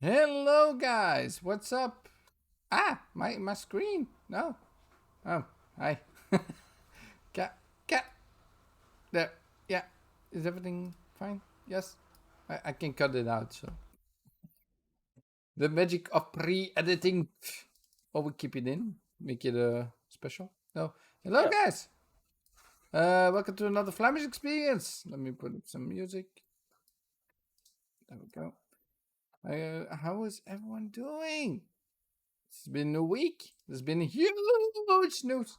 Hello, guys. What's up? My screen. No. Oh, hi. Cat. There. Yeah. Is everything fine? Yes. I can cut it out. So the magic of pre-editing. Or we keep it in. Make it special. No. Hello, Yeah. guys. Welcome to another Flamish Experience. Let me put up some music. There we go. How is everyone doing? It's been a week. There's been huge news.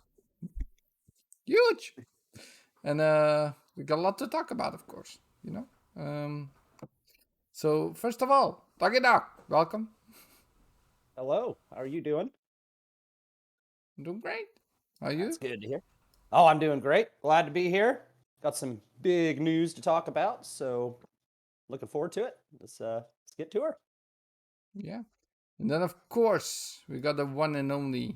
Huge. And we got a lot to talk about, of course. So first of all, Doggy Dog, welcome. Hello. How are you doing? I'm doing great. How are you? That's good to hear. Oh, I'm doing great. Glad to be here. Got some big news to talk about, so looking forward to it. Let's get to her. Yeah. And then of course we got the one and only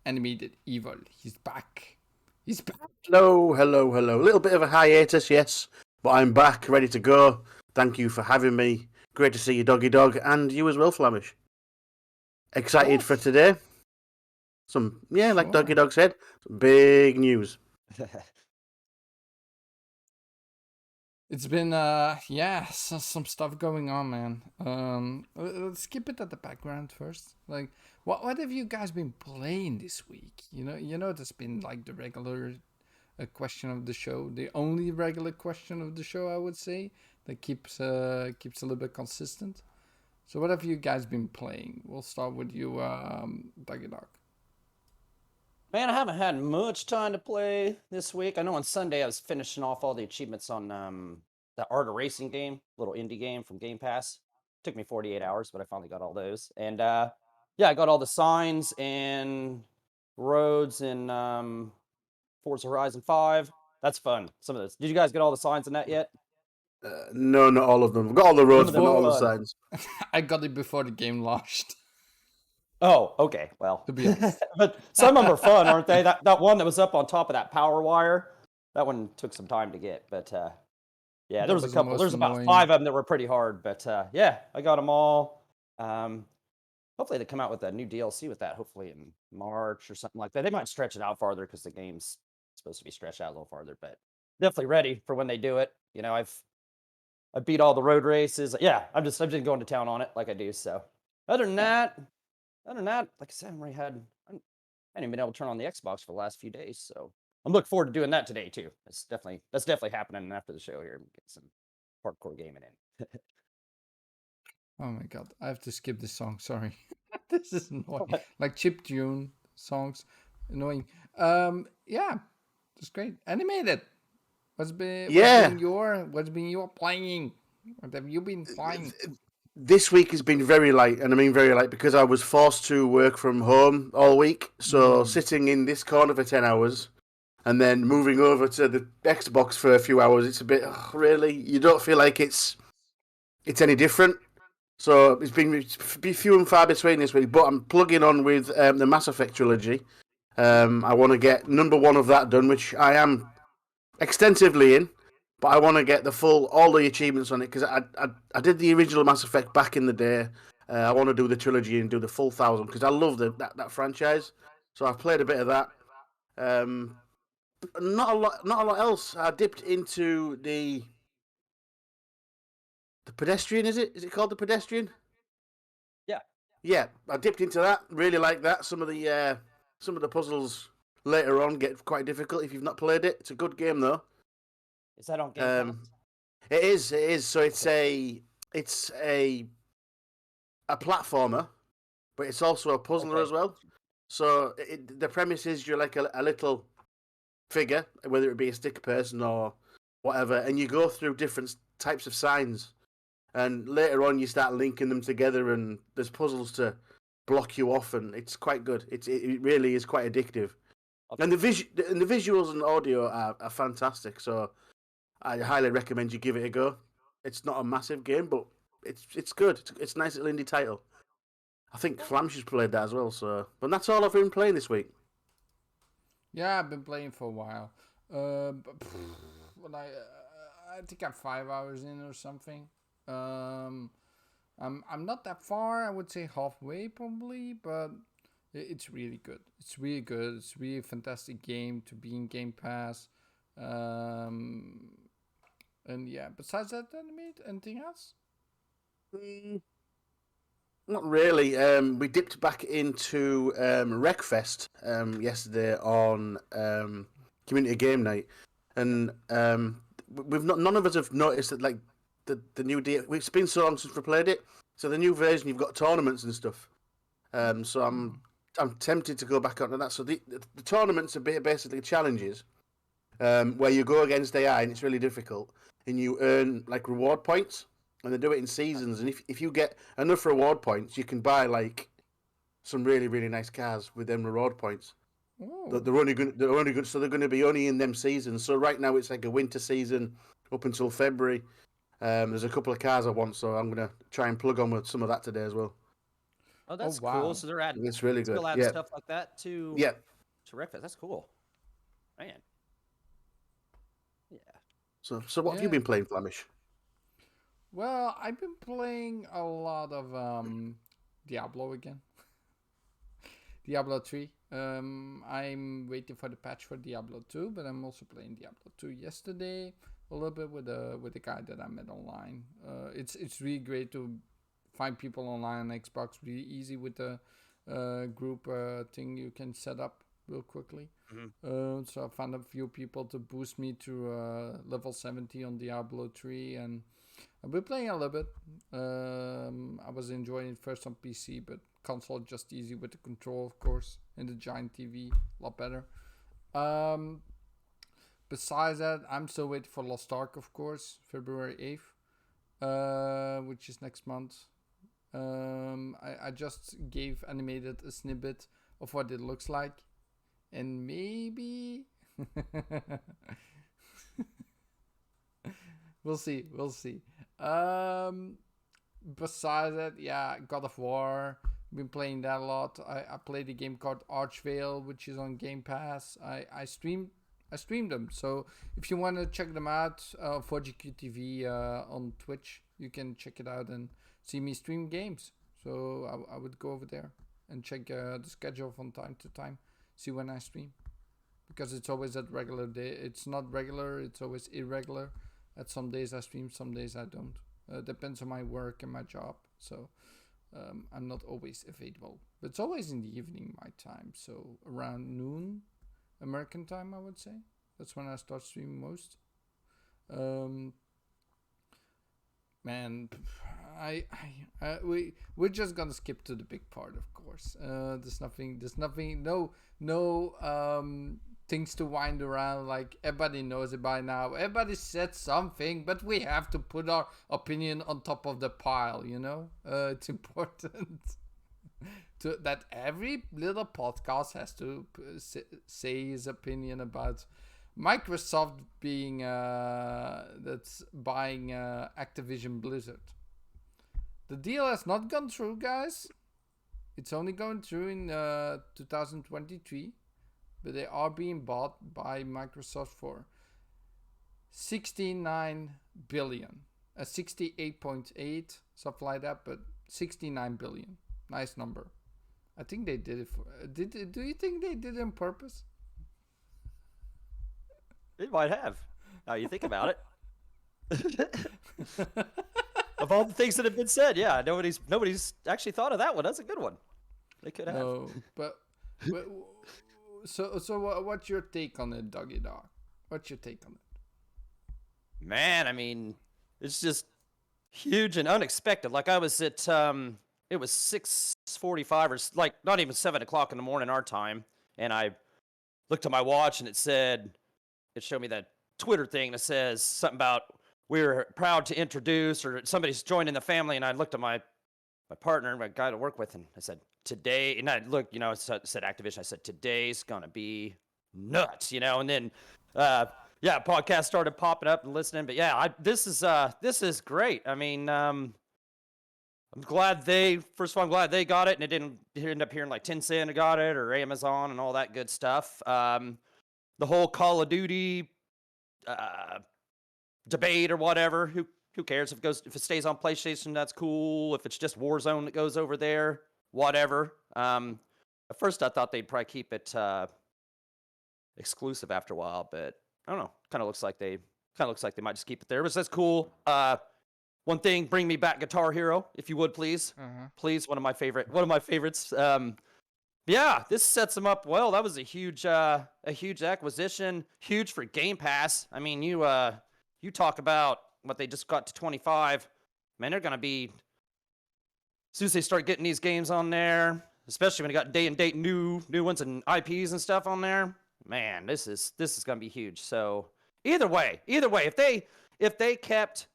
animated evil. He's back. He's back. Hello. A little bit of a hiatus, yes, but I'm back, ready to go. Thank you for having me. Great to see you, Doggy Dog, and you as well, Flamish. Excited for today? Like Sure. Doggy Dog said, some big news. It's been some stuff going on, man. Let's keep it at the background first. Like, what have you guys been playing this week? There's been like the regular question of the show, the only regular question of the show, I would say, that keeps a little bit consistent. So, what have you guys been playing? We'll start with you, Doggy Dog. Man, I haven't had much time to play this week. I know on Sunday I was finishing off all the achievements on that Art of Racing game, little indie game from Game Pass. Took me 48 hours, but I finally got all those. And yeah, I got all the signs and roads in Forza Horizon 5. That's fun. Some of those. Did you guys get all the signs in that yet? No, not all of them. I've got all the roads, Some but of not them all are the fun. signs. I got it before the game launched. Oh, okay. Well, To be honest. but some of them are fun, aren't they? That one that was up on top of that power wire, that one took some time to get. But yeah, there That was a was the couple. most There's about annoying. 5 of them that were pretty hard. But yeah, I got them all. Hopefully they come out with a new DLC with that. Hopefully in March or something like that. They might stretch it out farther because the game's supposed to be stretched out a little farther. But definitely ready for when they do it. I beat all the road races. Yeah, I'm just going to town on it like I do. So other than that, like I said, I haven't even been able to turn on the Xbox for the last few days. So I'm looking forward to doing that today too. That's definitely happening after the show here. Get some hardcore gaming in. Oh my god, I have to skip this song. Sorry, this is annoying. Like chip tune songs, annoying. Yeah, that's great. Animated. Yeah, What's been your playing? What have you been playing? this week has been very light, and I mean very light because I was forced to work from home all week. So sitting in this corner for 10 hours and then moving over to the Xbox for a few hours, it's a bit, really, you don't feel like it's any different. So it's been few and far between this week, but I'm plugging on with the Mass Effect trilogy. I want to get number one of that done, which I am extensively in, but I want to get all the achievements on it because I did the original Mass Effect back in the day. I want to do the trilogy and do the full 1,000 because I love that franchise. So I've played a bit of that. Not a lot else. I dipped into the pedestrian. Is it called the pedestrian? Yeah. Yeah, I dipped into that. Really like that. Some of the puzzles later on get quite difficult if you've not played it. It's a good game though. Is that on Game Pass? It is. It is. So it's a platformer, but it's also a puzzler as well. So the premise is you're like a little figure, whether it be a stick person or whatever, and you go through different types of signs. And later on, you start linking them together, and there's puzzles to block you off, and it's quite good. It really is quite addictive, and the visuals and audio are fantastic. So I highly recommend you give it a go. It's not a massive game, but it's good. It's a nice little indie title. I think Flamish has played that as well. So, but that's all I've been playing this week. Yeah, I've been playing for a while. Well, I think I'm 5 hours in or something. I'm not that far. I would say halfway probably, but it's really good. It's really good. It's really a fantastic game to be in Game Pass. Um, and yeah, besides that, anything else? Mm, Not really. We dipped back into Wreckfest yesterday on Community Game Night, and we've not none of us have noticed that like the new it's been so long since we played it. So the new version, you've got tournaments and stuff. So I'm tempted to go back onto that. So the tournaments are basically challenges where you go against AI and it's really difficult, and you earn like reward points, and they do it in seasons. And if you get enough reward points, you can buy like some really really nice cars with them reward points. Oh, They're only good, so they're going to be only in them seasons. So right now it's like a winter season up until February. There's a couple of cars I want, so I'm going to try and plug on with some of that today as well. Oh, that's wow. cool. So they're adding It's really good. still add Yeah, stuff like that to yeah. Wreckfest. That's cool, man. Yeah. So what have you Yeah. been playing, Flamish? Well, I've been playing a lot of Diablo again. Diablo 3. I'm waiting for the patch for Diablo 2, but I'm also playing Diablo 2 yesterday a little bit with the guy that I met online. It's really great to find people online on Xbox. Really easy with the group thing you can set up real quickly. So I found a few people to boost me to level 70 on Diablo 3, and I've been playing a little bit. I was enjoying it first on PC, but console just easy with the control, of course, and the giant TV, a lot better. Besides that, I'm still waiting for Lost Ark, of course, February 8th, which is next month. I just gave Animated a snippet of what it looks like, and maybe we'll see. Besides that, yeah, God of War. Been playing that a lot. I played a game called Archvale, which is on Game Pass. I streamed them. So if you want to check them out, 4GQTV on Twitch, you can check it out and see me stream games. So I would go over there and check the schedule from time to time, see when I stream, because it's always at regular day. It's not regular. It's always irregular. At some days I stream, some days I don't. Depends on my work and my job. So I'm not always available, but it's always in the evening my time. So around noon American time, I would say. That's when I start streaming most. Man, we're just gonna skip to the big part, of course. There's nothing, no things to wind around. Like everybody knows it by now. Everybody said something, but we have to put our opinion on top of the pile. It's important that every little podcast has to say his opinion about Microsoft being that's buying Activision Blizzard. The deal has not gone through, guys. It's only going through in 2023, but they are being bought by Microsoft for 69 billion, 68.8, something like that, but 69 billion. Nice number. I think they did it for. Do you think they did it on purpose? It might have. Now you think about it. Of all the things that have been said, yeah, nobody's actually thought of that one. That's a good one. They could have. No, but so what's your take on it, Doggy Dog? What's your take on it? Man, I mean, it's just huge and unexpected. Like I was at it was 6:45 or like not even 7 o'clock in the morning our time, and I looked at my watch and it showed me that Twitter thing that says something about we're proud to introduce, or somebody's joining the family, and I looked at my partner, my guy to work with, and I said, today, and I looked, it said Activision. I said, today's gonna be nuts, and then podcast started popping up and listening. But yeah, this is great. I mean, I'm glad they got it, and it didn't end up hearing like Tencent got it or Amazon and all that good stuff. The whole Call of Duty debate or whatever. who cares if it stays on PlayStation? That's cool. If it's just Warzone that goes over there, whatever. At first, I thought they'd probably keep it exclusive after a while, but I don't know. Kind of looks like they might just keep it there. But that's cool. One thing, bring me back Guitar Hero, if you would, please. Please, one of my favorites. Yeah, this sets them up well. That was a huge acquisition, huge for Game Pass. I mean, you talk about what they just got to 25. Man, they're gonna be, as soon as they start getting these games on there, especially when they got day and date new ones and IPs and stuff on there. Man, this is gonna be huge. So either way, if they kept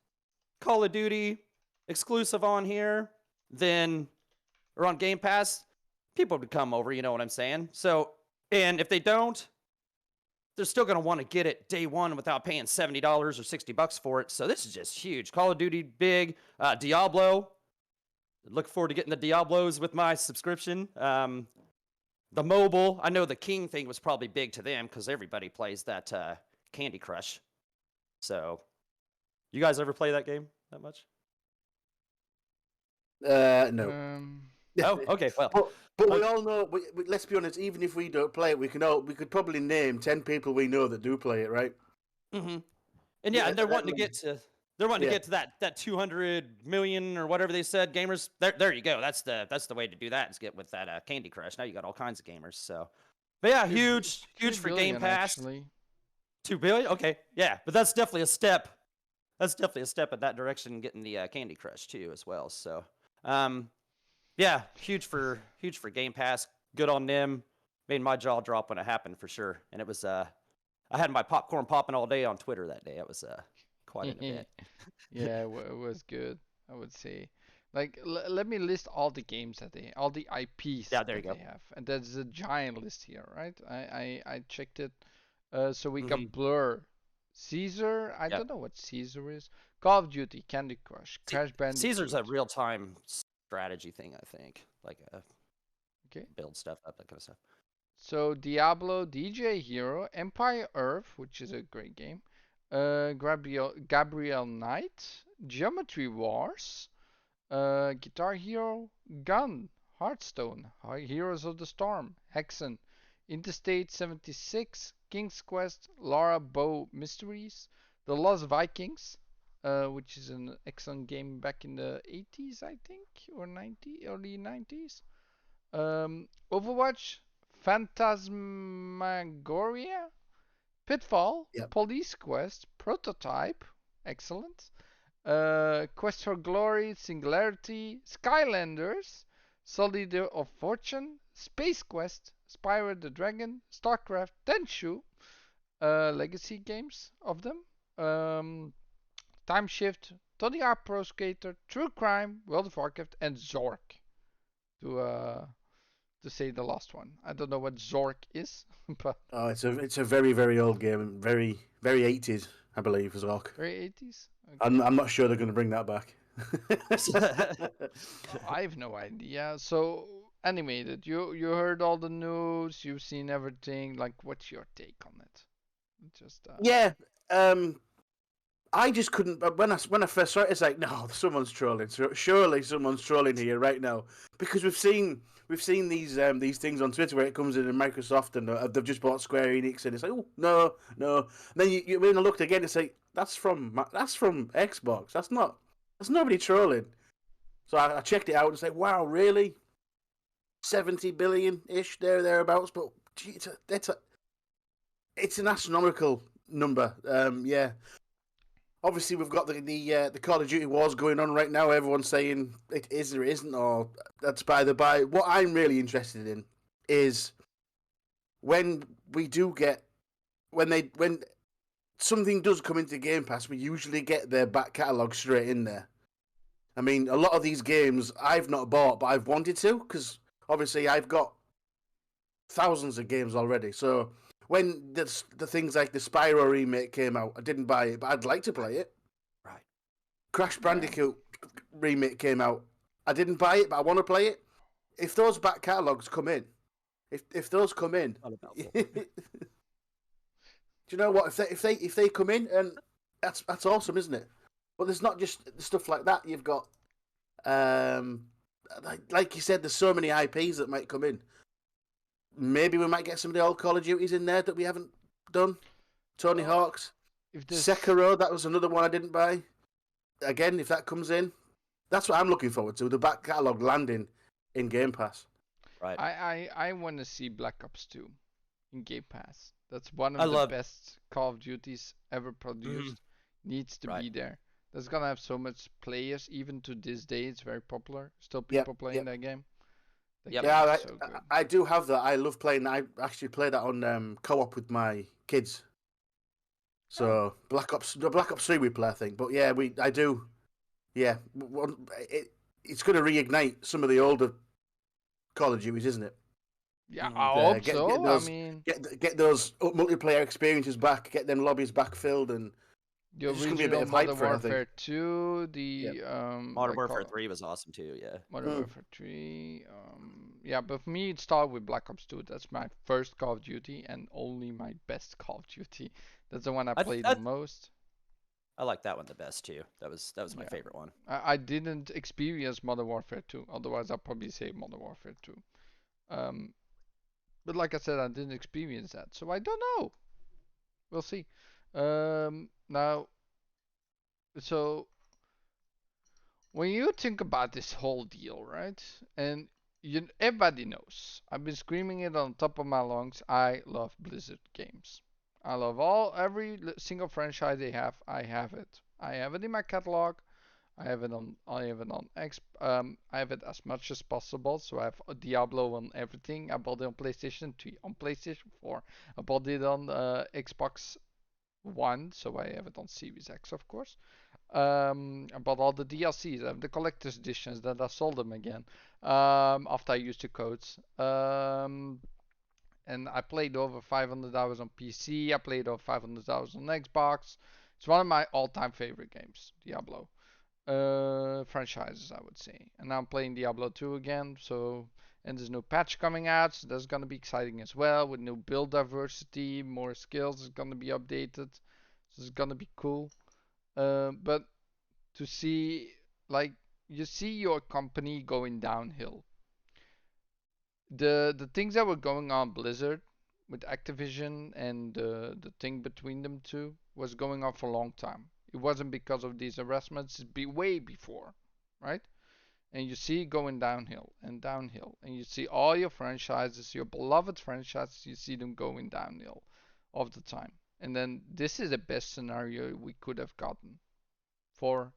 Call of Duty exclusive on here, or on Game Pass, people would come over, you know what I'm saying? So, and if they don't, they're still going to want to get it day one without paying $70 or $60 for it. So this is just huge. Call of Duty, big. Diablo. Look forward to getting the Diablos with my subscription. The mobile, I know the King thing was probably big to them because everybody plays that Candy Crush. So, you guys ever play that game that much? No. Oh, okay. Well, but we all know. Let's be honest. Even if we don't play it, we could probably name 10 people we know that do play it, right? Mm-hmm. And yeah, and they're wanting to get to that 200 million or whatever they said gamers. There you go. That's the way to do that, is get with that Candy Crush. Now you got all kinds of gamers. So, but yeah, huge for Game Pass. Actually. 2 billion. Okay, yeah, but that's definitely a step. That's definitely a step in that direction, getting the Candy Crush too as well. So, yeah, huge for Game Pass. Good on them. Made my jaw drop when it happened for sure. And it was I had my popcorn popping all day on Twitter that day. It was quite an event. Yeah, it was good, I would say. Like, let me list all the games all the IPs Yeah, there you that go. they have, and there's a giant list here, right? I checked it. So we got Mhm. Blur, Caesar. I Yep. don't know what Caesar is. Call of Duty, Candy Crush, Crash Bandicoot. Caesar's a real-time strategy thing, I think. Like Okay. build stuff up, that kind of stuff. So Diablo, DJ Hero, Empire Earth, which is a great game. Gabriel Knight, Geometry Wars, Guitar Hero, Gun, Hearthstone, Heroes of the Storm, Hexen, Interstate 76, King's Quest, Lara Bow Mysteries, The Lost Vikings, which is an excellent game back in the 80s, I think, or early 90s. Overwatch, Phantasmagoria, Pitfall, Yep. Police Quest, Prototype, excellent. Quest for Glory, Singularity, Skylanders, Soldier of Fortune, Space Quest, Spyro the Dragon, StarCraft, Tenchu, legacy games of them. Time Shift, Tony Hawk Pro Skater, True Crime, World of Warcraft, and Zork. To say the last one. I don't know what Zork is, but Oh, it's a very, very old game, very, very 80s, I believe, as well. very 80s. Okay. I'm not sure they're going to bring that back. I have no idea. So animated, you heard all the news, you've seen everything. Like, what's your take on it? Just Yeah, I just couldn't. But when I first saw it, it's like, no, someone's trolling. Surely someone's trolling here right now, because we've seen these things on Twitter where it comes in Microsoft and they've just bought Square Enix, and it's like, oh no. And then when I looked again, it's like that's from Xbox. That's nobody trolling. So I checked it out and it's like, wow, really? 70 billion ish thereabouts, but gee, it's an astronomical number. Yeah. Obviously, we've got the Call of Duty wars going on right now. Everyone's saying it is or isn't, or that's by the by. What I'm really interested in is when something does come into Game Pass, we usually get their back catalogue straight in there. I mean, a lot of these games I've not bought, but I've wanted to, because obviously I've got thousands of games already. So when the things like the Spyro remake came out, I didn't buy it, but I'd like to play it. Right. Crash Bandicoot remake came out. I didn't buy it, but I want to play it. If those back catalogues come in, if those come in, do you know what? If they come in, and that's awesome, isn't it? But there's not just stuff like that. You've got, like you said, there's so many IPs that might come in. Maybe we might get some of the old Call of Duties in there that we haven't done. Tony Hawk's. If this Sekiro, that was another one I didn't buy. Again, if that comes in, that's what I'm looking forward to. The back catalogue landing in Game Pass. Right. I want to see Black Ops 2 in Game Pass. That's one I of the love- best Call of Duties ever produced. Needs to be Right. there. That's gonna have so much players. Even to this day, it's very popular. Still people playing that game. That Yep. game Yeah, is so good. I do have that. I love playing. I actually play that on co-op with my kids. So Black Ops 3 we play, I think. But yeah, I do. Yeah, it's going to reignite some of the older Call of Duties, isn't it? Yeah, Mhm. I Yeah, hope get so. those- I mean, Get those multiplayer experiences back. Get them lobbies backfilled, and the It's just gonna be a bit original of hype Modern for it, I think. Warfare 2, the Modern like Warfare Call- 3 was awesome too. Yeah. Modern Mm. Warfare 3. Yeah, but for me, it started with Black Ops 2. That's my first Call of Duty and only my best Call of Duty. That's the one I I- played I- the most. I like that one the best too. That was my Yeah. favorite one. I didn't experience Modern Warfare 2. Otherwise, I'd probably say Modern Warfare 2. But like I said, I didn't experience that, so I don't know. We'll see. Now, so when you think about this whole deal, right? And everybody knows. I've been screaming it on top of my lungs. I love Blizzard games. I love every single franchise they have. I have it. I have it in my catalog. I have it on. I have it on X. I have it as much as possible. So I have a Diablo on everything. I bought it on PlayStation 3, on PlayStation 4. I bought it on Xbox One. So I have it on Series X, of course. I bought all the DLCs, the collector's editions. That I sold them again. After I used the codes. And I played over 500 hours on PC. I played over 500 hours on Xbox. It's one of my all-time favorite games, Diablo. Franchises, I would say. And now I'm playing Diablo 2 again. So, and there's no patch coming out, so that's gonna be exciting as well. With new build diversity, more skills is gonna be updated. So it's gonna be cool. But to see, like, you see your company going downhill. The things that were going on Blizzard with Activision and the thing between them two was going on for a long time. It wasn't because of these harassments, way before, right? And you see it going downhill and downhill, and you see all your franchises, your beloved franchises, you see them going downhill all the time. And then this is the best scenario we could have gotten for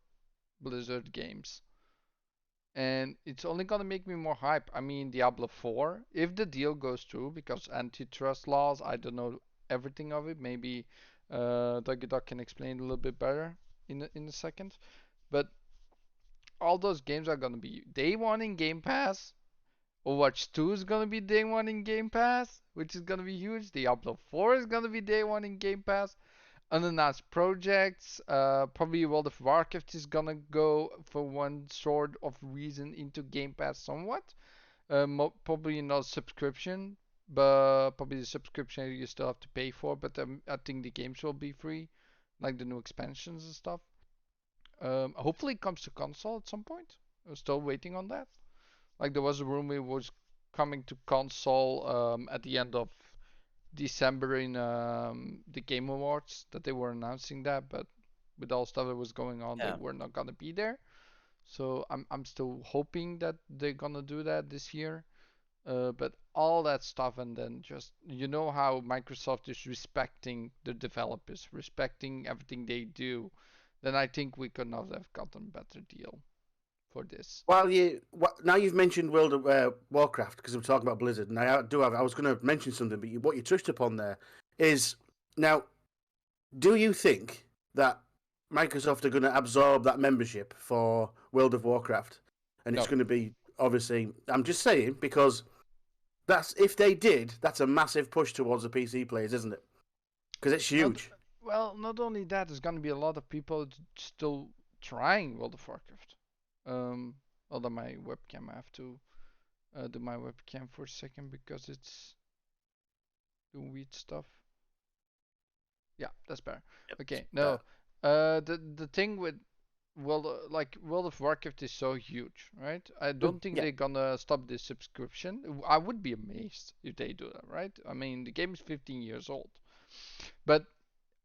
Blizzard games. And it's only gonna make me more hype. I mean, Diablo 4, if the deal goes through, because antitrust laws, I don't know everything of it. Maybe Dougie Duck can explain a little bit better in a second. But all those games are gonna be day one in Game Pass. Overwatch 2 is gonna be day one in Game Pass, which is gonna be huge. Diablo 4 is gonna be day one in Game Pass. Unannounced projects. Probably World of Warcraft is gonna go for one sort of reason into Game Pass somewhat. Probably not subscription, but probably the subscription you still have to pay for. But I think the games will be free, like the new expansions and stuff. Hopefully it comes to console at some point. I'm still waiting on that. Like there was a rumor it was coming to console at the end of December in the Game Awards that they were announcing that, but with all stuff that was going on, they were not gonna be there. So I'm still hoping that they're gonna do that this year. But all that stuff, and then just you know how Microsoft is respecting the developers, respecting everything they do, then I think we could not have gotten a better deal for this. Well, now you've mentioned World of Warcraft because we're talking about Blizzard, and I was going to mention something, but what you touched upon there is now. Do you think that Microsoft are going to absorb that membership for World of Warcraft, and it's No. going to be obviously? I'm just saying because if they did, that's a massive push towards the PC players, isn't it? Because it's huge. Well, not only that, there's gonna be a lot of people still trying World of Warcraft. Although my webcam, I have to do my webcam for a second because it's doing weird stuff. Yeah, that's better. Yep, Okay, it's no. The thing with like World of Warcraft is so huge, right? I don't think Yeah. they're gonna stop this subscription. I would be amazed if they do that, right? I mean, the game is 15 years old, but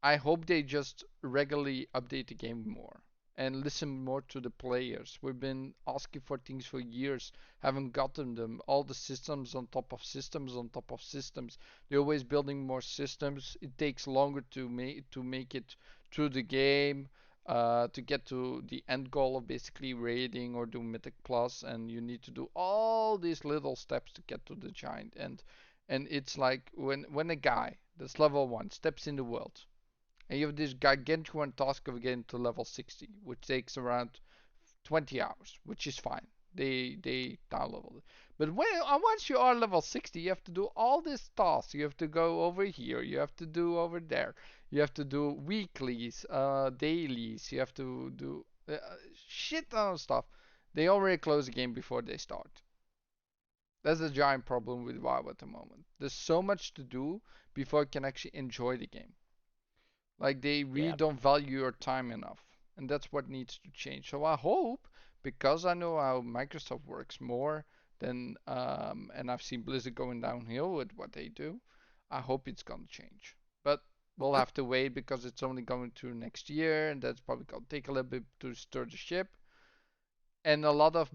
I hope they just regularly update the game more and listen more to the players. We've been asking for things for years, haven't gotten them. All the systems on top of systems on top of systems. They're always building more systems. It takes longer to make it through the game. To get to the end goal of basically raiding or do Mythic Plus, and you need to do all these little steps to get to the giant end. And it's like when a guy that's level 1 steps in the world, and you have this gargantuan task of getting to level 60, which takes around 20 hours, which is fine. They down level it. But once you are level 60, you have to do all these tasks. You have to go over here. You have to do over there. You have to do weeklies, dailies. You have to do shit ton of stuff. They already close the game before they start. That's a giant problem with WoW at the moment. There's so much to do before you can actually enjoy the game. Like they really Yeah. don't value your time enough. And that's what needs to change. So I hope, because I know how Microsoft works more than and I've seen Blizzard going downhill with what they do, I hope it's gonna change. But we'll Okay. have to wait because it's only going to next year, and that's probably gonna take a little bit to stir the ship. And a lot of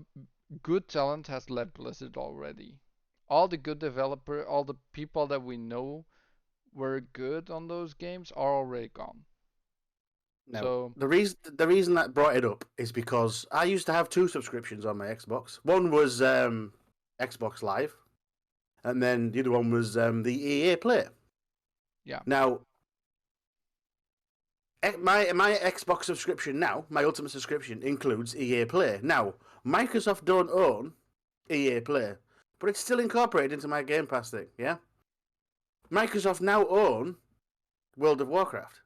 good talent has left Blizzard already. All the good developer, all the people that we know were good on those games are already gone. Now, So the reason that brought it up is because I used to have two subscriptions on my Xbox. One was Xbox Live, and then the other one was the EA Play. yeah, Now, my Xbox subscription now, my Ultimate subscription includes EA Play. Now, Microsoft don't own EA Play, but it's still incorporated into my Game Pass thing. Yeah, Microsoft now own World of Warcraft.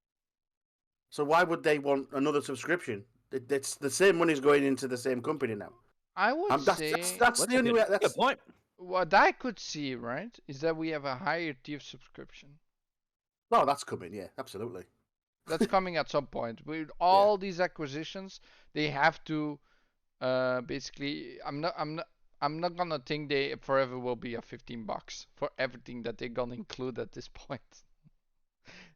So why would they want another subscription? It's the same money's going into the same company now. I would That's that's, say that's That's the a only way. good point. what I could see, right, is that we have a higher tier subscription. No, that's coming. Yeah, absolutely. That's coming at some point. With Yeah. all these acquisitions, they have to basically. I'm not gonna think they forever will be a $15 for everything that they're gonna include at this point.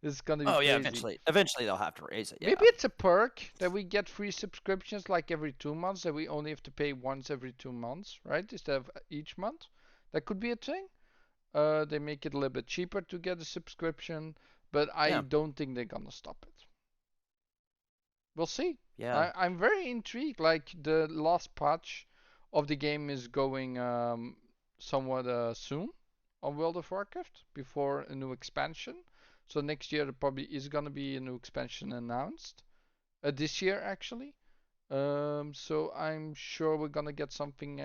It's gonna be Oh yeah, crazy. eventually they'll have to raise it. Yeah. Maybe it's a perk that we get free subscriptions like every 2 months, that we only have to pay once every 2 months, right? Instead of each month. That could be a thing. They make it a little bit cheaper to get a subscription, but I Yeah. don't think they're gonna stop it. We'll see. Yeah. I'm very intrigued. Like the last patch of the game is going somewhat soon on World of Warcraft before a new expansion. So next year there probably is gonna be a new expansion announced. This year actually. So I'm sure we're gonna get something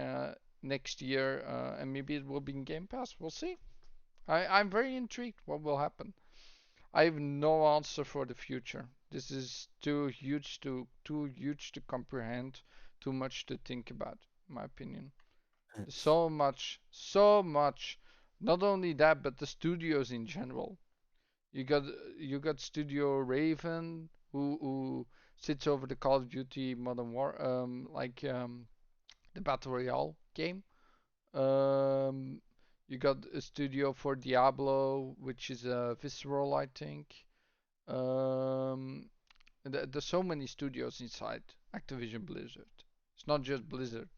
next year, and maybe it will be in Game Pass. We'll see. I'm very intrigued what will happen. I have no answer for the future. This is too huge to comprehend, too much to think about, in my opinion. There's so much, so much. Not only that, but the studios in general. You got you got Studio Raven, who sits over the Call of Duty Modern War, the Battle Royale game. Um, you got a studio for Diablo, which is Visceral, I think. Um, there's so many studios inside Activision Blizzard. It's not just Blizzard.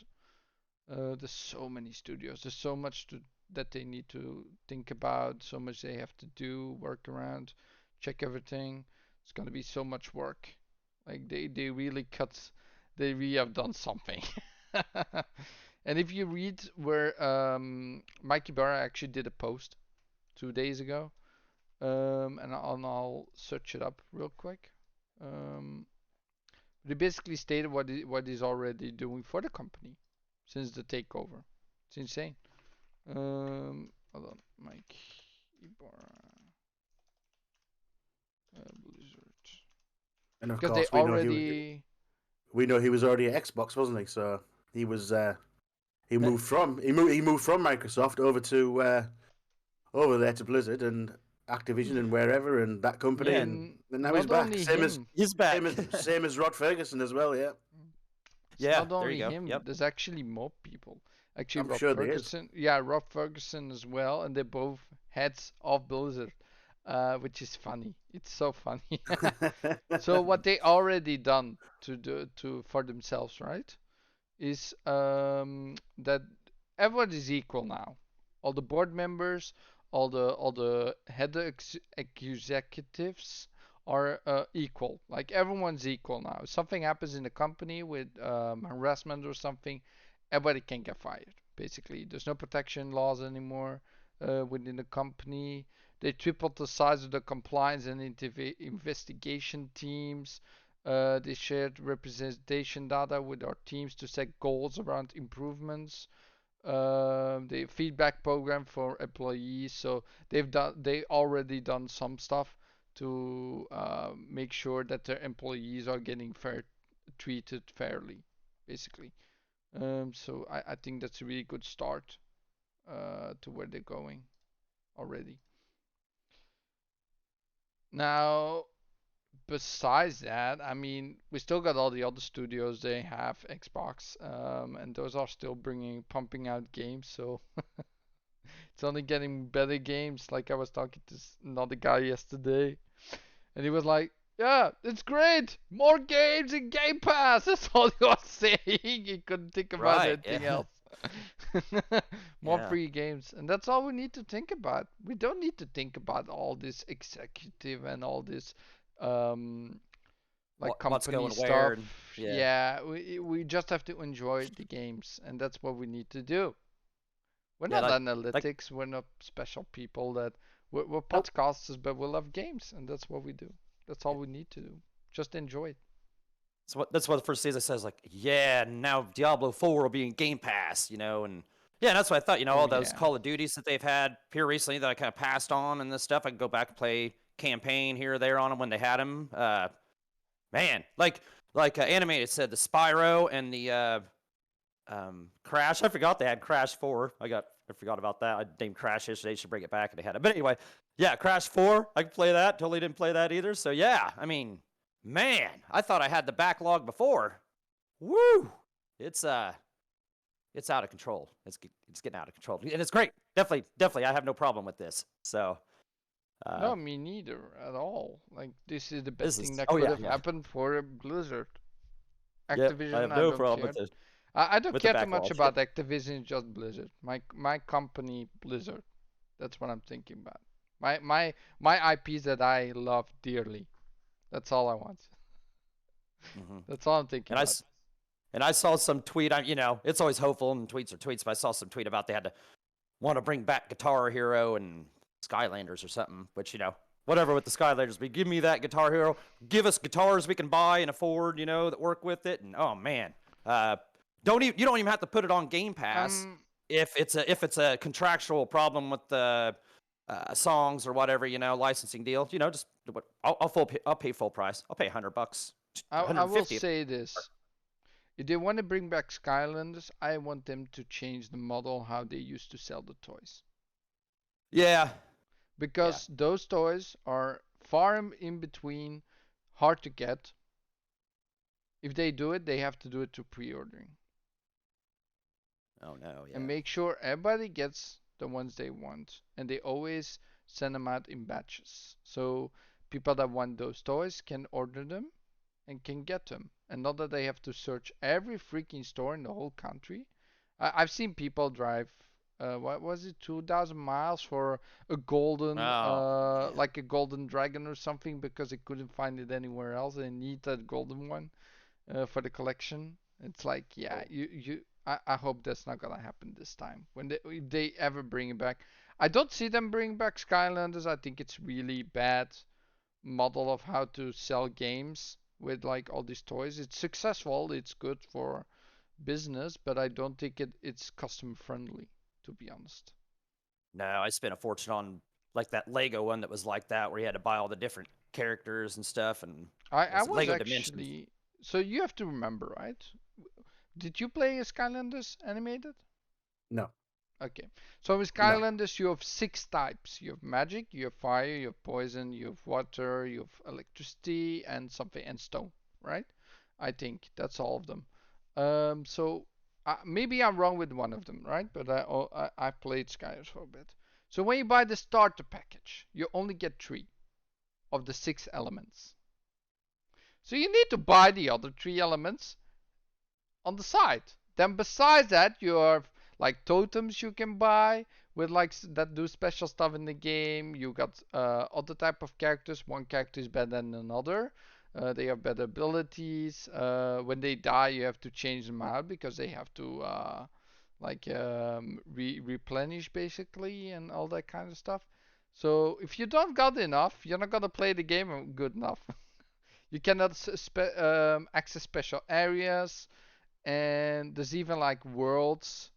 There's so many studios. There's so much that they need to think about. So much they have to do, work around, check everything. It's gonna be so much work. Like they really cut. They really have done something. And if you read where Mikey Barra actually did a post 2 days ago, and I'll search it up real quick. Um, they basically stated what he's already doing for the company since the takeover. It's insane. Hold on, Mike Ibarra, Blizzard, And of because they course, we know already. he was already at Xbox, wasn't he? So he was he Ne- moved from he moved from Microsoft over to over there to Blizzard, and Activision and wherever and that company, Yeah. and now not he's back. only Same as him. He's back. same as Rod Ferguson as well. Yeah, It's Yeah, not there you only go. him. Yep. There's actually more people. Actually, I'm Rob sure there is. Ferguson. Yeah, Rob Ferguson as well, and they're both heads of Blizzard, which is funny. It's so funny. So what they already done for themselves, right? Is that everyone is equal now. All the board members, all the head executives are equal. Like everyone's equal now. If something happens in the company with harassment or something, everybody can get fired. Basically, there's no protection laws anymore within the company. They tripled the size of the compliance and investigation teams. They shared representation data with our teams to set goals around improvements. The feedback program for employees. So they already done some stuff to make sure that their employees are getting treated fairly, basically. So I think that's a really good start to where they're going already. Now, besides that, I mean, we still got all the other studios. They have Xbox, and those are still pumping out games. So it's only getting better games. Like I was talking to another guy yesterday, and he was like, "Yeah, it's great. More games in Game Pass." That's all he was saying. He couldn't think about Right. anything Yeah. else. More Yeah. free games, and that's all we need to think about. We don't need to think about all this executive and all this um, like What's company going where? stuff. And, yeah. Yeah, we just have to enjoy the games, and that's what we need to do. We're Yeah. not Like analytics. We're not special people that we're nope. podcasters, but we love games, and that's what we do. That's all we need to do. Just enjoy it. That's what the first season says. Like, yeah, now Diablo 4 will be in Game Pass, and yeah, that's what I thought. Oh All those yeah. Call of Duties that they've had here recently that I kind of passed on and this stuff. I can go back and play campaign here or there on them when they had them. Man, like Animated said, the Spyro and the Crash. I forgot they had Crash 4. I forgot about that. I named Crash yesterday. Should bring it back, and they had it. But anyway, yeah, Crash 4. I could play that. Totally didn't play that either. So yeah, I mean, man, I thought I had the backlog before. Woo! It's out of control. It's getting out of control, and it's great. Definitely, I have no problem with this. So. No, me neither at all. Like this is the best This is thing that oh could yeah, have yeah. happened for Blizzard. Yep, I Activision, have I no don't problem care. with this. I don't With the care too much backlog. about Activision, just Blizzard. My company, Blizzard. That's what I'm thinking about. My IPs that I love dearly. That's all I want. Mm-hmm. That's all I'm thinking about. And I saw some tweet. It's always hopeful, and tweets are tweets. But I saw some tweet about they had to want to bring back Guitar Hero and Skylanders or something. Which whatever with the Skylanders, but give me that Guitar Hero. Give us guitars we can buy and afford. That work with it. And oh man, you don't even have to put it on Game Pass if it's a contractual problem with the songs or whatever. Licensing deal. Just I'll pay full price. I'll pay $100. I will 150. say this. If they want to bring back Skylanders, I want them to change the model how they used to sell the toys. Yeah. Because those toys are far in between, hard to get. If they do it, they have to do it through pre-ordering. Oh no, yeah. And make sure everybody gets the ones they want. And they always send them out in batches. So people that want those toys can order them and can get them. And not that they have to search every freaking store in the whole country. I've seen people drive, what was it, 2,000 miles for a golden, Oh, man. like a golden dragon or something because they couldn't find it anywhere else. They need that golden one for the collection. It's like, yeah, Oh. I hope that's not gonna happen this time when if they ever bring it back. I don't see them bring back Skylanders. I think it's really bad model of how to sell games with like all these toys. It's successful, it's good for business, but I don't think it's customer friendly, to be honest. No, I spent a fortune on like that Lego one that was like that, where you had to buy all the different characters and stuff, and I was was Lego Dimensions. actually, so you have to remember, right? Did you play Skylanders animated? No. Okay. So with Skylanders, you have 6 types. You have magic, you have fire, you have poison, you have water, you have electricity, and something, and stone, right? I think that's all of them. So maybe I'm wrong with one of them, right? But I played Skylanders for a bit. So when you buy the starter package, you only get 3 of the 6 elements. So you need to buy the other 3 elements on the side. Then besides that, you have like totems you can buy with like that do special stuff in the game. You got other type of characters. One character is better than another. They have better abilities. When they die, you have to change them out because they have to replenish basically and all that kind of stuff. So if you don't got enough, you're not gonna play the game good enough. You cannot access special areas, and there's even like worlds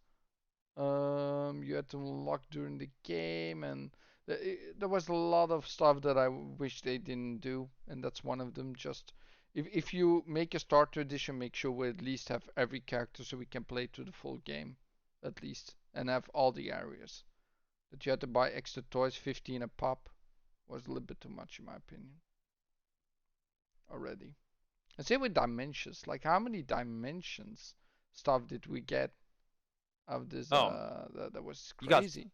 you had to unlock during the game, and there was a lot of stuff that I wish they didn't do, and that's one of them. Just if you make a starter edition, make sure we at least have every character so we can play through the full game, at least, and have all the areas. That you had to buy extra toys, 15 a pop, was a little bit too much in my opinion. Already. And same with dimensions. Like how many dimensions stuff did we get of this? Oh, That was you got crazy.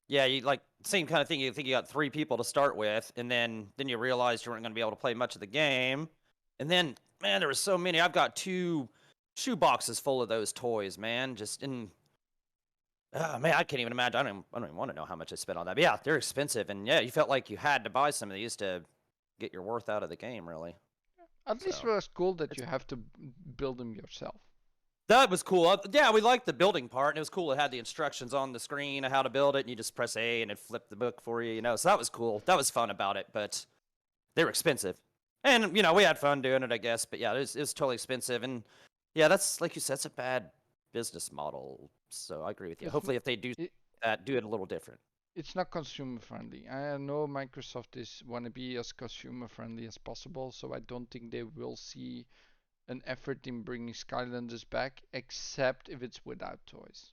yeah, you like same kind of thing. You think you got 3 people to start with, and then you realized you weren't going to be able to play much of the game, and then man, there was so many. I've got 2 shoe boxes full of those toys, man. Just in man, I can't even imagine. I don't even want to know how much I spent on that. But yeah, they're expensive, and yeah, you felt like you had to buy some of these to get your worth out of the game, really. At least it So was cool that it's you have to build them yourself. that was cool. Yeah, we liked the building part, and it was cool. It had the instructions on the screen of how to build it, and you just press A, and it flipped the book for you, you know. So that was cool. That was fun about it, but they were expensive. And, you know, we had fun doing it, I guess. But yeah, it was totally expensive. And yeah, that's, like you said, it's a bad business model. So I agree with you. It's Hopefully, if they do that, do it a little different. it's not consumer friendly. I know Microsoft is want to be as consumer friendly as possible, so I don't think they will see an effort in bringing Skylanders back, except if it's without toys.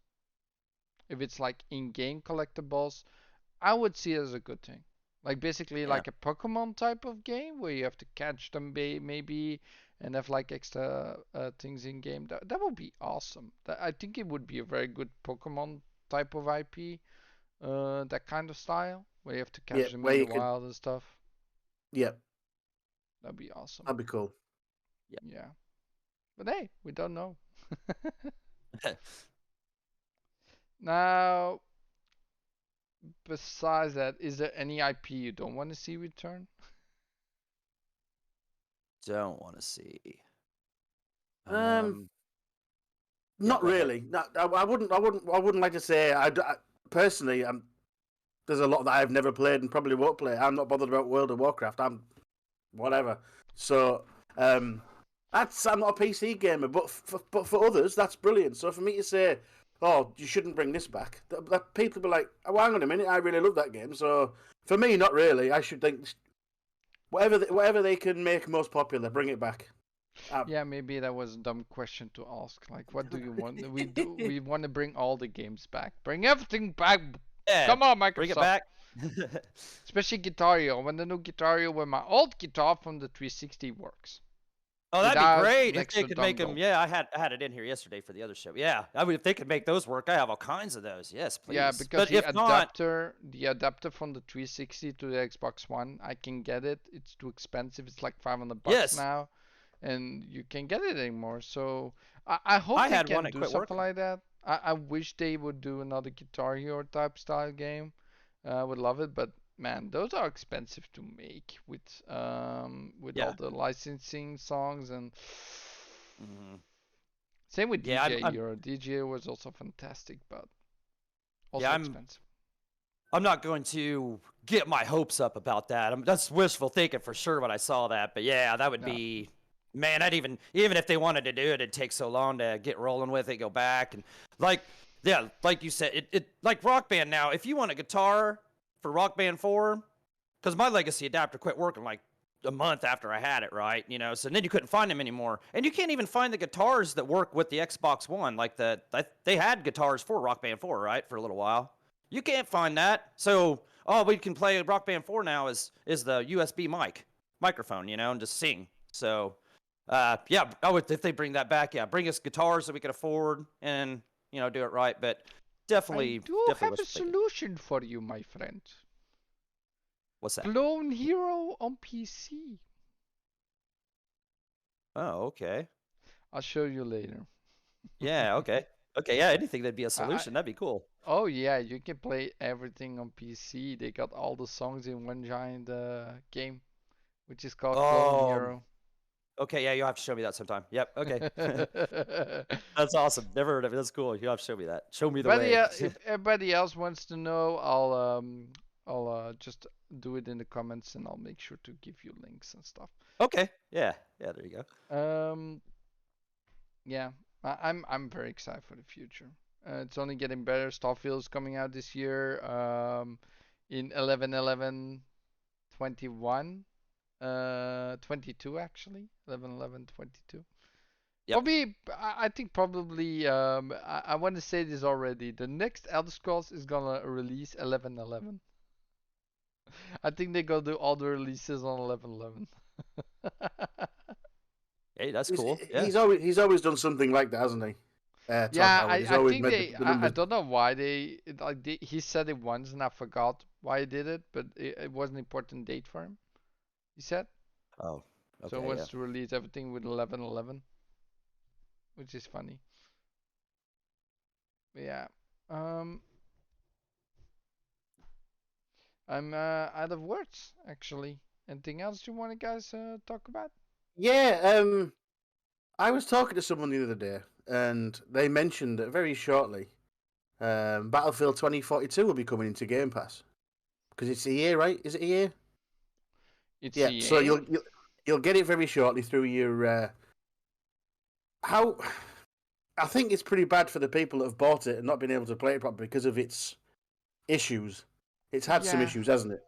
If it's like in-game collectibles, I would see it as a good thing. Like basically Yeah. like a Pokemon type of game where you have to catch them maybe and have like extra things in game. That would be awesome. I think it would be a very good Pokemon type of IP. That kind of style where you have to Yeah, catch them where in the you could. wild and stuff. Yeah, That'd be awesome. that'd be cool. Yeah. But hey, we don't know. Now, besides that, is there any IP you don't want to see return? Don't want to see. Not go ahead. really. No, I wouldn't like to say. Personally, there's a lot that I've never played and probably won't play. I'm not bothered about World of Warcraft. I'm whatever. So, I'm not a PC gamer, but for others, that's brilliant. So for me to say, oh, you shouldn't bring this back, that people be like, oh, hang on a minute, I really love that game. So for me, not really. I should think whatever they can make most popular, bring it back. Yeah, maybe that was a dumb question to ask. Like, what do you want? We want to bring all the games back. Bring everything back. Yeah, Come on, Microsoft. bring it back. Especially Guitar Hero. When the new Guitar Hero with my old guitar from the 360 works. Oh, that'd Without be great if next they to could make them. dongle. Yeah, I had it in here yesterday for the other show. Yeah, I mean, if they could make those work, I have all kinds of those. Yes, please. Yeah, because But the if not, adapter from the 360 to the Xbox One, I can get it. It's too expensive. It's like 500 yes, bucks now, and you can't get it anymore. So I hope I they had one can that do quit something working. like that. I wish they would do another Guitar Hero type style game. I would love it, but man, those are expensive to make with Yeah. all the licensing songs and Mhm. same with Yeah, DJ I'm Hero. DJ Hero was also fantastic, but also yeah, expensive. I'm not going to get my hopes up about that. That's wishful thinking for sure when I saw that. But yeah, that would No. be, man, I'd even if they wanted to do it, it'd take so long to get rolling with it, go back and like yeah, like you said, it like Rock Band now. If you want a guitar for Rock Band 4, because my legacy adapter quit working like a month after I had it, right? You know, so then you couldn't find them anymore, and you can't even find the guitars that work with the Xbox One. Like they had guitars for Rock Band 4, right, for a little while. You can't find that, so all we can play Rock Band 4 now is the USB microphone, you know, and just sing. So, yeah, if they bring that back, yeah, bring us guitars that we could afford, and you know, do it right. But definitely, I do definitely have a wish they could. solution for you, my friend. What's that? Clone Hero on PC. Oh, okay. I'll show you later. Yeah, okay. Okay, yeah, anything that'd be a I, solution, that'd be cool. oh yeah, you can play everything on PC. They got all the songs in one giant game, which is called Clone Hero. Okay, yeah, you'll have to show me that sometime. Yep, okay. That's awesome. Never heard of it. That's cool. You'll have to show me that. Show me the But way. yeah, if everybody else wants to know, I'll just do it in the comments and I'll make sure to give you links and stuff. Okay, yeah, yeah, there you go. Yeah, I'm very excited for the future. It's only getting better. Starfield is coming out this year. In 11/11/21. 22 actually. 11/11/22. Yep. Probably, I think probably. I want to say this already. The next Elder Scrolls is gonna release 11/11. I think they're gonna do all the releases on 11/11. Hey, that's cool. Yeah. He's always done something like that, hasn't he? Todd Yeah, Howard. He's I always think made the I numbers. don't know why he said it once and I forgot why he did it, but it was an important date for him. He said. Oh, okay. So he wants to release everything with 11/11, which is funny. But yeah. I'm out of words actually. Anything else you want to guys talk about? Yeah, I was talking to someone the other day, and they mentioned that very shortly, Battlefield 2042 will be coming into Game Pass because it's a year, right? Is it a year? It's Yeah. EA. So you'll get it very shortly through your. How? I think it's pretty bad for the people that have bought it and not been able to play it properly because of its issues. It's had some issues, hasn't it?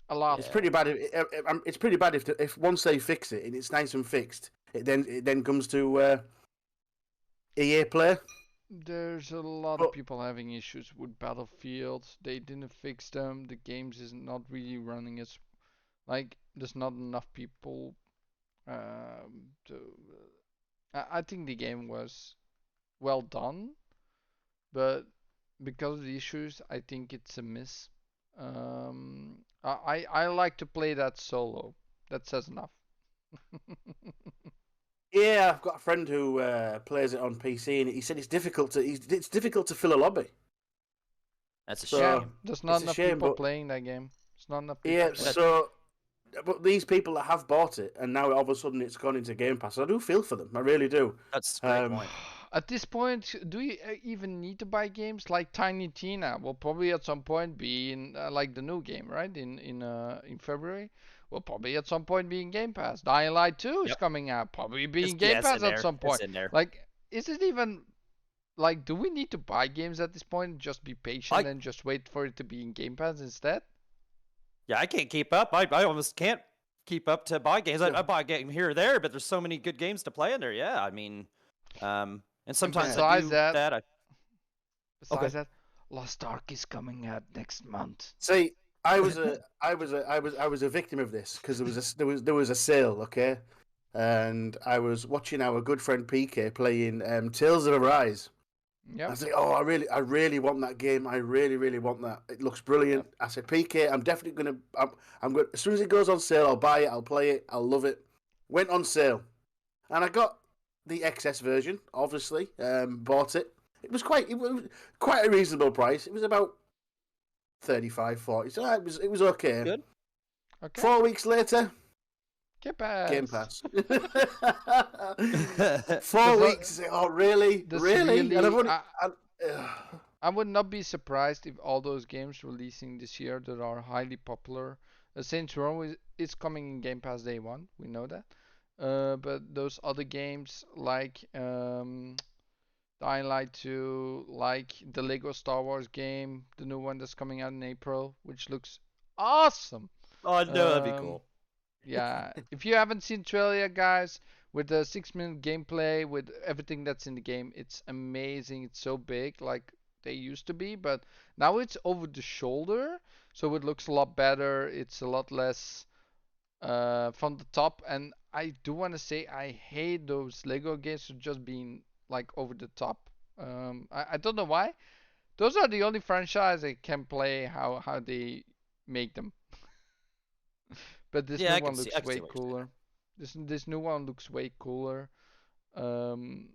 A lot. It's pretty bad. It's pretty bad if once they fix it and it's nice and fixed, it then comes to EA Play. There's a lot of people having issues with Battlefield. They didn't fix them. The games is not really running as like there's not enough people to. I think the game was well done, but because of the issues, I think it's a miss. I like to play that solo. That says enough. Yeah, I've got a friend who plays it on PC, and he said it's difficult to fill a lobby. That's a So, shame. Yeah, there's not it's a enough shame, people but- playing that game. It's not enough people Yeah, playing. so but these people that have bought it and now all of a sudden it's gone into Game Pass, I do feel for them. I really do. That's a great point. At this point, do you even need to buy games like Tiny Tina? Will probably at some point be in like the new game, right? In February, will probably at some point be in Game Pass. Dying Light 2 is coming out, probably be in Game Pass at some point. It's in there. Like, is it even like? Do we need to buy games at this point? Just be patient and just wait for it to be in Game Pass instead? Yeah, I can't keep up. I almost can't keep up to buy games. I buy a game here or there, but there's so many good games to play in there. Yeah, I mean, and sometimes I do that. Besides that, Lost Ark is coming out next month. See, I was a victim of this because there was a sale, okay, and I was watching our good friend PK playing Tales of Arise. Yep. I was like, oh, I really want that game. I really want that. It looks brilliant. Yep. I said, PK, I'm definitely gonna. I'm going. As soon as it goes on sale, I'll buy it. I'll play it. I'll love it. Went on sale, and I got the XS version. Obviously, bought it. It was quite a reasonable price. It was about 35, 40. So it was okay. Good. Okay. 4 weeks later, Game Pass. 4 weeks. Oh, really? Really? I would not be surprised if all those games releasing this year that are highly popular. Saints Row is coming in Game Pass day one. We know that. But those other games like Dying Light 2, like the Lego Star Wars game, the new one that's coming out in April, which looks awesome. Oh, no, that'd be cool. Yeah, if you haven't seen trailer, guys, with the 6 minute gameplay, with everything that's in the game, it's amazing. It's so big, like they used to be, but now it's over the shoulder, so it looks a lot better. It's a lot less from the top, and I do want to say I hate those Lego games for just being like over the top. I don't know why. Those are the only franchise I can play how they make them. But this Yeah, new I can one see. looks I can see way what you're saying. cooler. This new one looks way cooler. Um,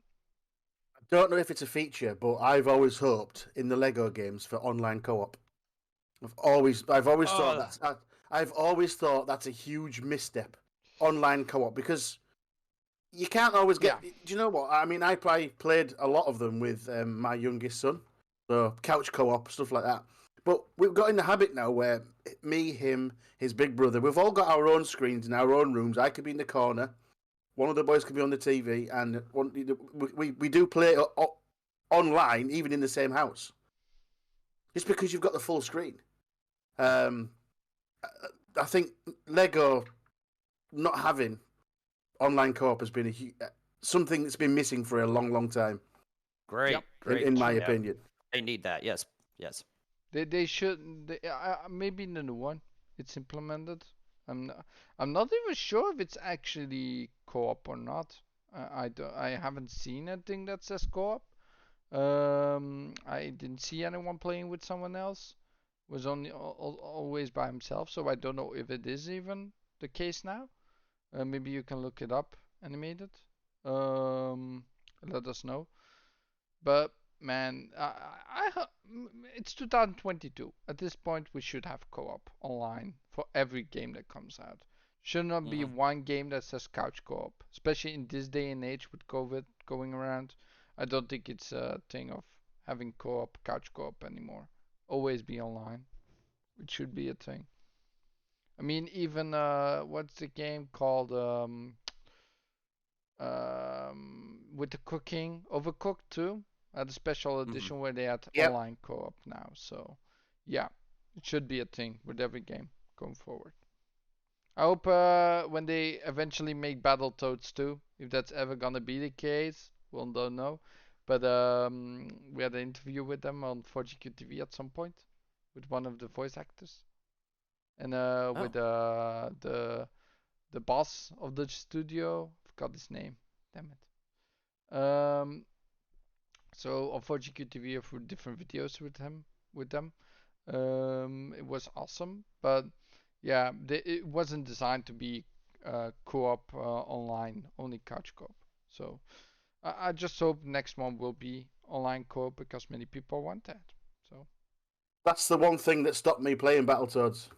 Don't know if it's a feature, but I've always hoped in the Lego games for online co-op. I've always thought Oh, I've always thought that's a huge misstep, online co-op, because you can't always yeah, get. Do you know what? I mean, I played a lot of them with my youngest son, so couch co-op stuff like that. But we've got in the habit now where me, him, his big brother, we've all got our own screens in our own rooms. I could be in the corner, one of the boys could be on the TV, and we do play online, even in the same house. Just because you've got the full screen. Um, I think Lego not having online co-op has been something that's been missing for a long, long time. great, yep. great In my point. Yeah, opinion. they need that. Yes, yes. They should maybe in the new one it's implemented. I'm not even sure if it's actually co-op or not. I haven't seen anything that says co-op. I didn't see anyone playing with someone else. Was only always by himself, so I don't know if it is even the case now. Maybe you can look it up, animated. Um, Let us know. But man, it's 2022. At this point, we should have co-op online for every game that comes out. Should not be Hmm. one game that says couch co-op, especially in this day and age with COVID going around. I don't think it's a thing of having co-op, couch co-op anymore. Always be online. It should be a thing. I mean, even what's the game called? With the cooking, Overcooked too. Had a special Hmm. edition where they had Yep. online co-op now. So, yeah, it should be a thing with every game going forward. I hope when they eventually make Battletoads too, if that's ever gonna be the case, we'll don't know. But we had an interview with them on 4GQ TV at some point with one of the voice actors and Oh, with the boss of the studio. I forgot his name. Damn it. So on 4GQ TV for different videos with them. It was awesome, but yeah, it wasn't designed to be co-op online, only couch co-op. So I just hope next one will be online co-op because many people want that. So That's the one thing that stopped me playing Battletoads.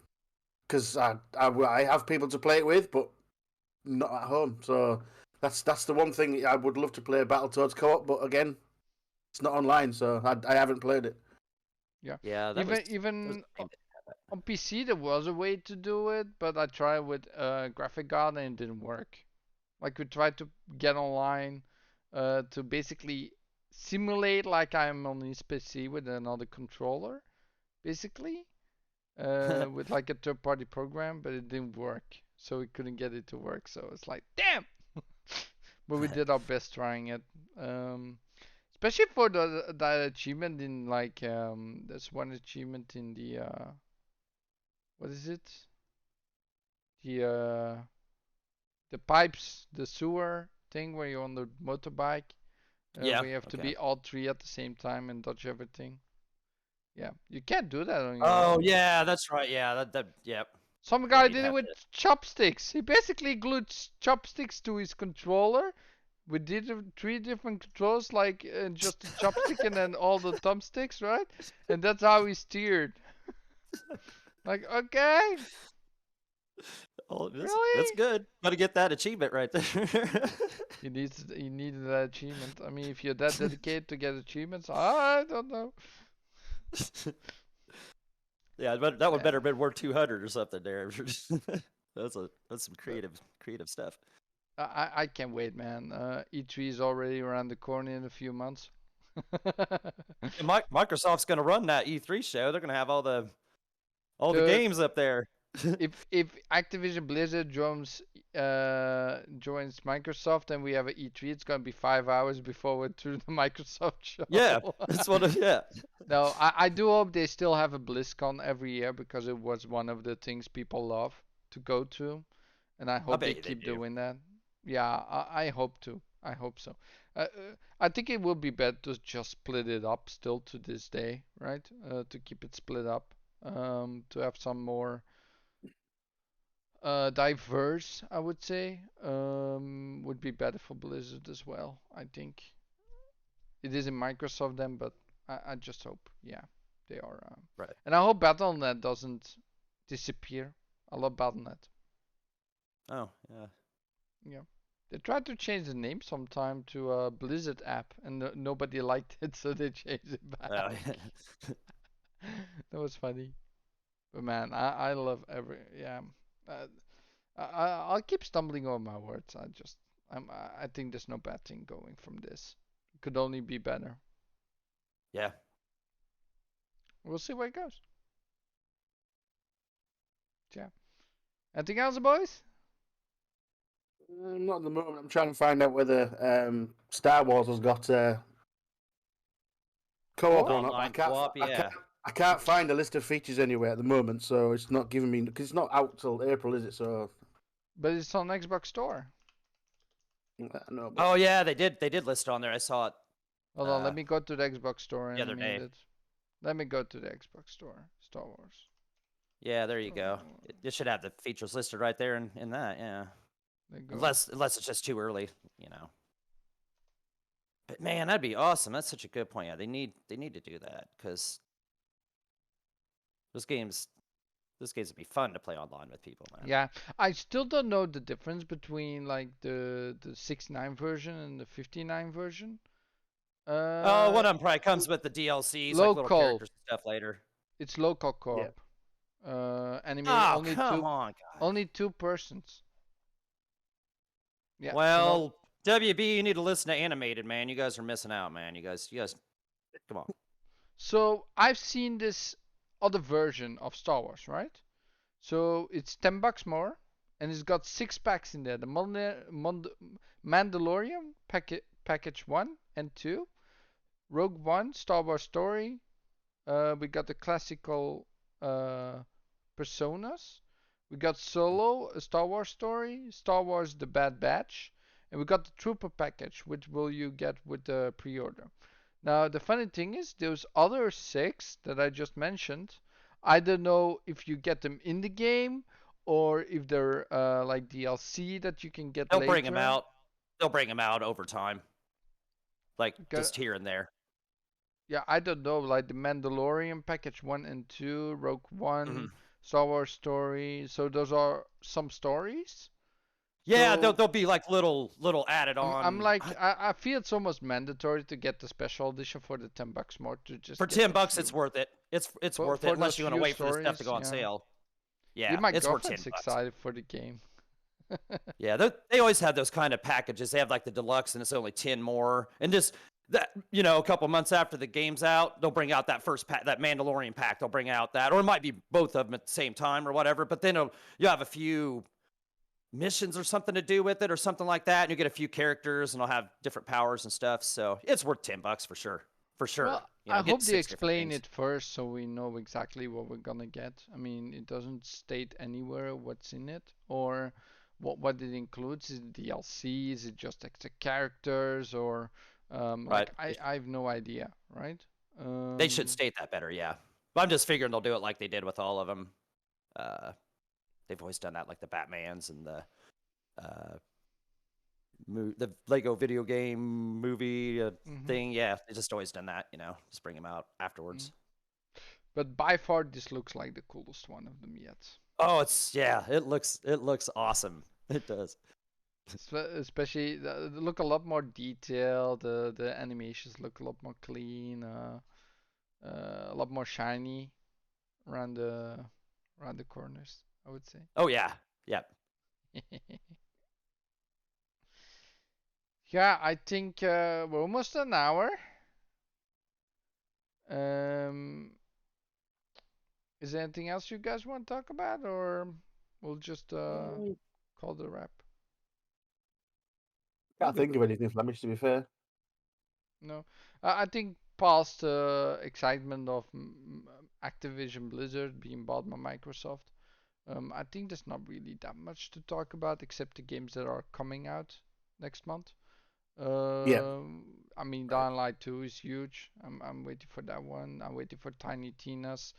Because I have people to play it with, but not at home. So that's the one thing I would love to play Battletoads co-op, but again, it's not online, so I haven't played it. yeah, yeah. That was even a shame. on PC there was a way to do it, but I tried with graphic card and it didn't work. Like we tried to get online to basically simulate like I'm on this PC with another controller, basically, with like a third-party program, but it didn't work. So we couldn't get it to work. So it's like, damn. But we did our best trying it. Um, Especially for the that achievement in like there's one achievement in the what is it? The the pipes, the sewer thing where you're on the motorbike, Yeah. where you have to Okay. be all three at the same time and dodge everything. Yeah, you can't do that on your Oh own. yeah, that's right. Yeah, that. Yep. Some Yeah, guy you'd did it have with to. chopsticks. He basically glued chopsticks to his controller. We did three different controls, like just a chopstick and then all the thumbsticks, right? And that's how he steered. Like, okay, Oh, that's really? good. Gotta get that achievement right there. He needed that achievement. I mean, if you're that dedicated to get achievements, I don't know. Yeah, but that would Yeah, better been worth 200 or something there. That's some but creative stuff. I can't wait, man. E3 is already around the corner in a few months. And Microsoft's gonna run that E3 show. They're gonna have all the Dude, games up there. if Activision Blizzard joins Microsoft and we have an E3, it's gonna be 5 hours before we're through the Microsoft show. Yeah, that's what. Yeah. No, I do hope they still have a BlizzCon every year because it was one of the things people love to go to, and I hope bet they you they keep do. doing that. Yeah, I hope to. I hope so. I think it would be better to just split it up still to this day, right? To keep it split up, to have some more diverse, I would say, would be better for Blizzard as well. I think it is in Microsoft then, but I just hope, yeah, they are. Right. And I hope BattleNet doesn't disappear. I love BattleNet. Oh yeah. Yeah. They tried to change the name sometime to a Blizzard app, and nobody liked it, so they changed it back. Oh, That was funny. But man, I love every yeah. Uh, I'll keep stumbling over my words. I think there's no bad thing going from this. It could only be better. yeah. We'll see where it goes. Yeah. Anything else, boys? Not at the moment. I'm trying to find out whether Star Wars has got co-op or not. Online co-op, yeah. I can't find a list of features anywhere at the moment, so it's not giving me because it's not out till April, is it? So But it's on Xbox Store. no. Oh yeah, they did list it on there. I saw it. Hold on, let me go to the Xbox Store the in a other day. minute. Let me go to the Xbox Store. Star Wars. Yeah, there you go. It should have the features listed right there in that. Yeah. There you go. Unless it's just too early, you know. But man, that'd be awesome. That's such a good point. Yeah, they need to do that because those games would be fun to play online with people, man. Yeah, I still don't know the difference between like the 6.9 version and the 59 version. Oh, one of them probably comes with the DLCs, like little local. characters and stuff later. It's local Yeah. co-op. Anime Oh, only come on, guys. only 2 persons. Yeah. Well, WB, you need to listen to Animated, man. You guys are missing out, man. You guys, come on. So I've seen this other version of Star Wars, right? So it's $10 more, and it's got 6 packs in there. The Mandalorian package 1 and 2, Rogue One, Star Wars Story. We got the classical Personas. We got Solo, a Star Wars Story, Star Wars The Bad Batch, and we got the Trooper package, which will you get with the pre-order. Now the funny thing is, those other 6 that I just mentioned, I don't know if you get them in the game or if they're like DLC that you can get later. They'll bring them out. They'll bring them out over time, like just here and there. Yeah, I don't know, like the Mandalorian package 1 and 2, Rogue One, Mm-hmm. Star Wars Story. So those are some stories. Yeah, So they'll be like little added on. I'm like, I feel it's almost mandatory to get the special edition for the $10 more to just. For $10, it's worth it. It's worth it unless you want to wait for the stuff to go on sale. Yeah, my it's worth girlfriend's $10. excited for the game. Yeah, they always have those kind of packages. They have like the deluxe, and it's only 10 more. And just that, a couple months after the game's out, they'll bring out that first pack, that Mandalorian pack. They'll bring out that, or it might be both of them at the same time or whatever. But then you have a few missions or something to do with it or something like that, and you get a few characters, and they'll have different powers and stuff. So it's worth $10 for sure. For sure. Well, I hope they explain it first so we know exactly what we're gonna get. I mean, it doesn't state anywhere what's in it or what it includes. Is it DLC? Is it just extra characters or right. I have no idea, right? They should state that better, yeah. But I'm just figuring they'll do it like they did with all of them. They've always done that, like the Batmans and the Lego video game movie thing. Yeah, they just always done that, just bring them out afterwards. But by far, this looks like the coolest one of them yet. Oh, it looks awesome. It does. Especially, they look a lot more detailed. The animations look a lot more clean. A lot more shiny around the corners, I would say. Oh yeah, yeah. Yeah, I think we're almost an hour. Is there anything else you guys want to talk about, or we'll just call the wrap? Can't think of anything, Flamish, to be fair. No, I think past excitement of Activision Blizzard being bought by Microsoft, I think there's not really that much to talk about except the games that are coming out next month. Yeah. I mean, Right. Dying Light 2 is huge. I'm waiting for that one. I'm waiting for Tiny Tina's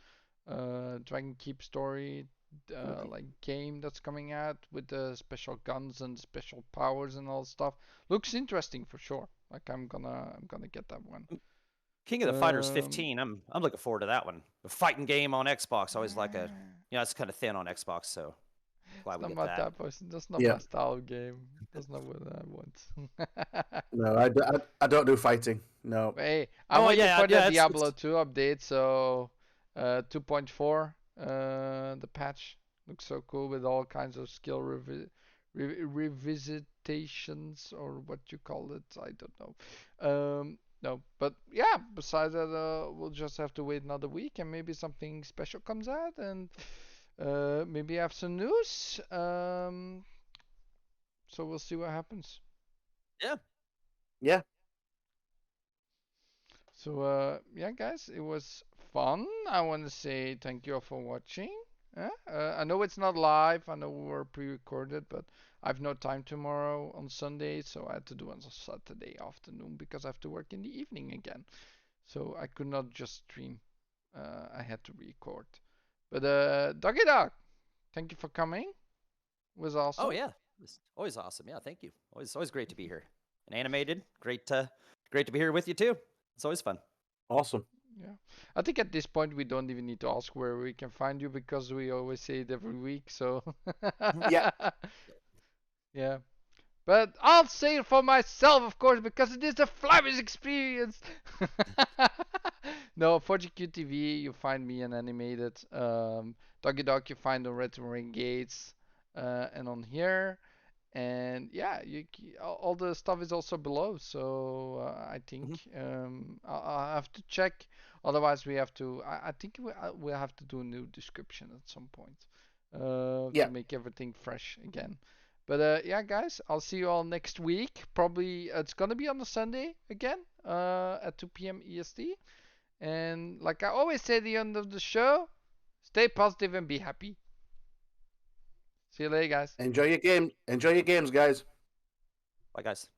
Dragon Keep story, like game that's coming out with the special guns and special powers and all stuff. Looks interesting for sure. Like I'm gonna get that one. King of the Fighters Um, 15. I'm looking forward to that one. A fighting game on Xbox. Always like a, it's kind of thin on Xbox, so glad we It's not get my that. type of, that's not Yeah. my style of game. That's not what I want. No, I don't do fighting. No. But hey, Oh, I'm well, waiting yeah, for the yeah, Diablo 2 update, so 2.4, the patch looks so cool with all kinds of skill revisitations or what you call it, I don't know. No, but yeah, besides that, we'll just have to wait another week and maybe something special comes out and maybe have some news. So we'll see what happens. Yeah. Yeah. So yeah, guys, it was fun. I want to say thank you all for watching. I know it's not live. I know we're pre-recorded, but I've no time tomorrow on Sunday, so I had to do it on Saturday afternoon because I have to work in the evening again. So I could not just stream. I had to record. But Doggy Dog, thank you for coming. It was awesome. Oh yeah, it's always awesome. Yeah, thank you. Always great to be here. And animated, great great to be here with you too. It's always fun. Awesome. Yeah. I think at this point we don't even need to ask where we can find you because we always say it every week, so Yeah. yeah. But I'll say it for myself, of course, because it is the Flamish Experience. No, for GQTV, you find me an animated. Doggy Dog, you find on Red Renegades, and on here. And yeah, all the stuff is also below. So I think I'll have to check. Otherwise, we have to. I think we'll have to do a new description at some point Yeah. to make everything fresh again. But yeah, guys, I'll see you all next week. Probably it's gonna be on a Sunday again at 2 p.m. EST. And like I always say at the end of the show, stay positive and be happy. See you later, guys. Enjoy your game. Enjoy your games, guys. Bye guys.